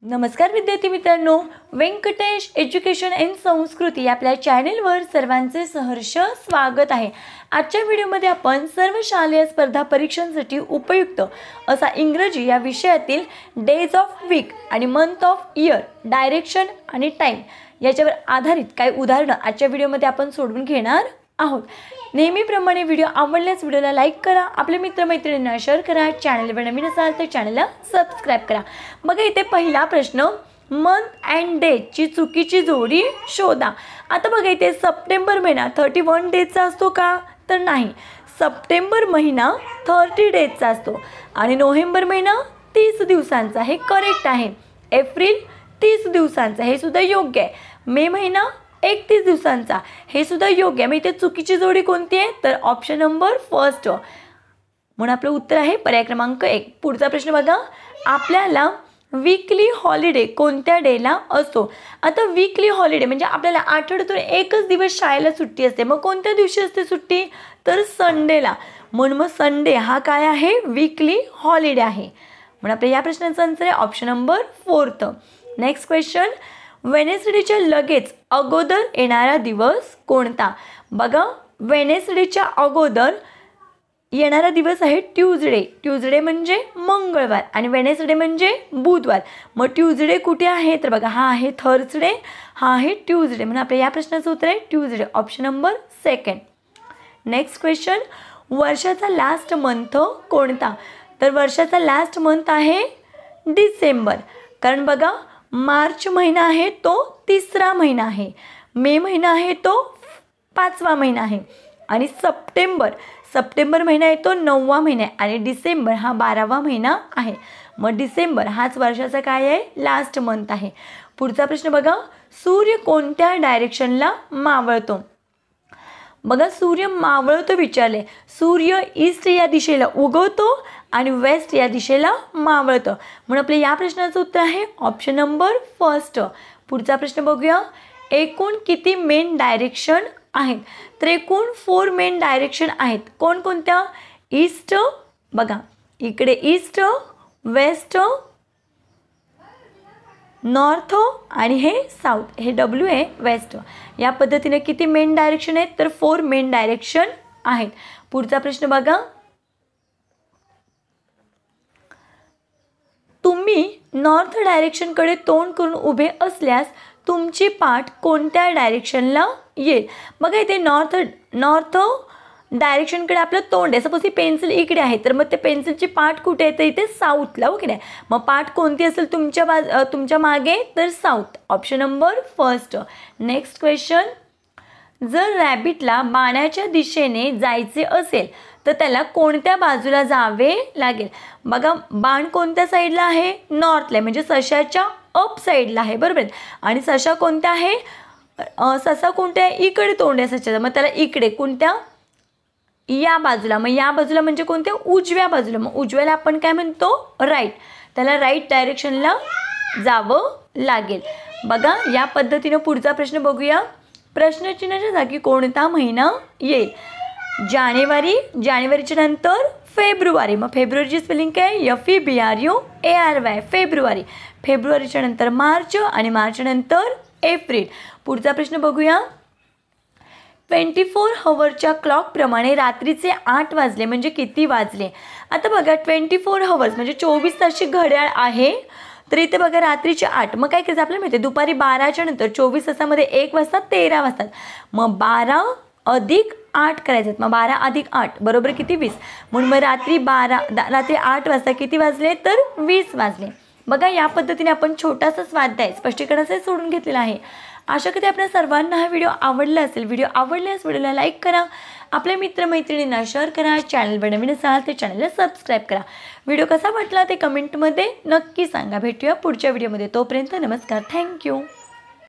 नमस्कार विद्यार्थी मित्रांनो, व्यंकटेश एज्युकेशन अँड संस्कृती आपल्या चॅनेलवर सर्वांचे सहर्ष स्वागत आहे। आजच्या व्हिडिओमध्ये आपण सर्व शालेय स्पर्धा परीक्षांसाठी उपयुक्त असा इंग्रजी या विषयातील डेज ऑफ वीक आणि मंथ ऑफ इयर, डायरेक्शन आणि टाइम याच्यावर आधारित काही उदाहरणं आजच्या व्हिडिओमध्ये आपण सोडवून घेणार आहोत। नेहमीप्रमाणे व्हिडिओ आवडल्यास व्हिडिओला लाईक करा, आपल्या मित्रमैत्रिणींना शेअर करा, चॅनलवर नवीन असाल तर चॅनलला सबस्क्राइब करा। बघा इथे पहिला प्रश्न, मंथ अँड डेटची चुकीची जोडी शोधा। आता बघा इथे सप्टेंबर महिना 31 डेजचा असतो का? तर नाही, सप्टेंबर महिना 30 डेजचा असतो आणि नोव्हेंबर महिना 30 दिवसांचा, हे करेक्ट आहे। एप्रिल 30 दिवसांचा, हे सुद्धा योग्य आहे। मे महिना 31 दिवसांचा, हे सुद्धा योग्य आहे। मग इथे चुकीची जोडी कोणती आहे? तर ऑप्शन नंबर फर्स्ट, म्हणून आपलं उत्तर आहे पर्याय क्रमांक 1। पुढचा प्रश्न बघा, आपल्याला वीकली हॉलिडे कोणत्या डेला असतो? आता वीकली हॉलिडे म्हणजे आपल्याला आठवड्यातून एकच दिवस शाळेला सुट्टी असते, मग कोणत्या दिवशी असते सुट्टी? तर संडेला, म्हणून मग संडे हा काय आहे? वीकली हॉलिडे आहे, म्हणून आपल्या या प्रश्नाचं आन्सर आहे ऑप्शन नंबर 4। नेक्स्ट क्वेश्चन, वेनेसडेच्या लगेच अगोदर येणारा दिवस कोणता? बघा वेनेसडेच्या अगोदर येणारा दिवस आहे ट्यूजडे। ट्यूजडे म्हणजे मंगळवार आणि वेनेसडे म्हणजे बुधवार। मग ट्यूजडे कुठे आहे? तर बघा हा आहे थर्सडे, हा आहे ट्यूजडे, म्हणून आपल्या या प्रश्नाचं उत्तर आहे Tuesday, option number 2। Next question, वर्षाचा लास्ट मंथ कोणता? तर वर्षाचा लास्ट मंथ आहे डिसेंबर, कारण बघा मार्च महिना आहे तो 3रा महिना आहे, मे महिना आहे तो 5वा महिना आहे आणि सप्टेंबर महिना आहे तो 9वा महिना आहे आणि डिसेंबर हा 12वा महिना आहे। मग डिसेंबर हाच वर्षाचा काय आहे? लास्ट मंथ आहे। पुढचा प्रश्न बघा, सूर्य कोणत्या डायरेक्शनला मावळतो? बघा सूर्य मावळतो विचारले, सूर्य ईस्ट या दिशेला उगवतो आणि वेस्ट या दिशेला मावळतं, म्हणून आपल्या या प्रश्नाचं उत्तर आहे ऑप्शन नंबर फर्स्ट। पुढचा प्रश्न बघूया, एकूण किती मेन डायरेक्शन आहेत? तर एकूण 4 मेन डायरेक्शन आहेत। कोणकोणत्या? ईस्ट, बघा इकडे ईस्ट, वेस्ट, नॉर्थ आणि हे साऊथ, हे डब्ल्यू आहे वेस्ट। या पद्धतीने किती मेन डायरेक्शन आहेत? तर 4 मेन डायरेक्शन आहेत। पुढचा प्रश्न बघा, तुम्ही नॉर्थ डायरेक्शनकडे तोंड करून उभे असल्यास तुमची पाठ कोणत्या डायरेक्शनला येईल? बघा इथे नॉर्थ डायरेक्शनकडे आपलं तोंड आहे, सपोज ही पेन्सिल इकडे आहे तर मग ते पेन्सिलची पाठ कुठे आहे? तर इथे साऊथला, ओके नाही? मग पाठ कोणती असेल तुमच्या मागे? तर south, option number first. Next question, जर रॅबिटला बाणाच्या दिशेने जायचे असेल तर त्याला कोणत्या बाजूला जावे लागेल? बघा बाण कोणत्या साईडला आहे? नॉर्थला, म्हणजे सशाच्या अप साईडला आहे, बरोबर? आणि सशा कोणत्या आहे? ससा कोणत्या आहे? इकडे तोंड आहे सशाचं, मग त्याला इकडे कोणत्या? या बाजूला, मग या बाजूला म्हणजे कोणत्या? उजव्या बाजूला, मग उजव्याला आपण काय म्हणतो? राईट, त्याला राईट डायरेक्शनला जावं लागेल। बघा या पद्धतीने पुढचा प्रश्न बघूया, प्रश्नचिन्हाच्या जागी कोणता महिना येईल? जानेवारीच्या नंतर फेब्रुवारी, मग फेब्रुवारीची स्पेलिंग काय? FEBRUARY, February. फेब्रुवारीच्या नंतर मार्च आणि मार्चच्या नंतर एप्रिल। पुढचा प्रश्न बघूया, 24 हवरच्या क्लॉकप्रमाणे रात्रीचे 8 वाजले म्हणजे किती वाजले? आता बघा 24 हवर्स म्हणजे 24 तासची घड्याळ आहे, तर इथे बघा रात्रीचे 8, मग काय करायचं आपल्याला माहिती आहे दुपारी 12च्या नंतर 24 तासामध्ये 1 वाजता 13 वाजतात, मग 12 अधिक 8 करायचे, मग 12 अधिक 8 बरोबर किती? 20, म्हणून मग रात्री 8 वाजता किती वाजले? तर 20 वाजले। बघा या पद्धतीने आपण छोटासा स्वाध्याय स्पष्टीकरणाचे सोडून घेतलेला आहे। आशा करते आपल्या सर्वांना हा व्हिडिओ आवडला असेल। व्हिडिओ आवडल्यास व्हिडिओला लाईक करा, आपल्या मित्रमैत्रिणींना शेअर करा, चॅनलवर नवीन असाल तर चॅनलला सबस्क्राईब करा। व्हिडिओ कसा वाटला ते कमेंटमध्ये नक्की सांगा। भेटूया पुढच्या व्हिडिओमध्ये, तोपर्यंत नमस्कार, थँक्यू।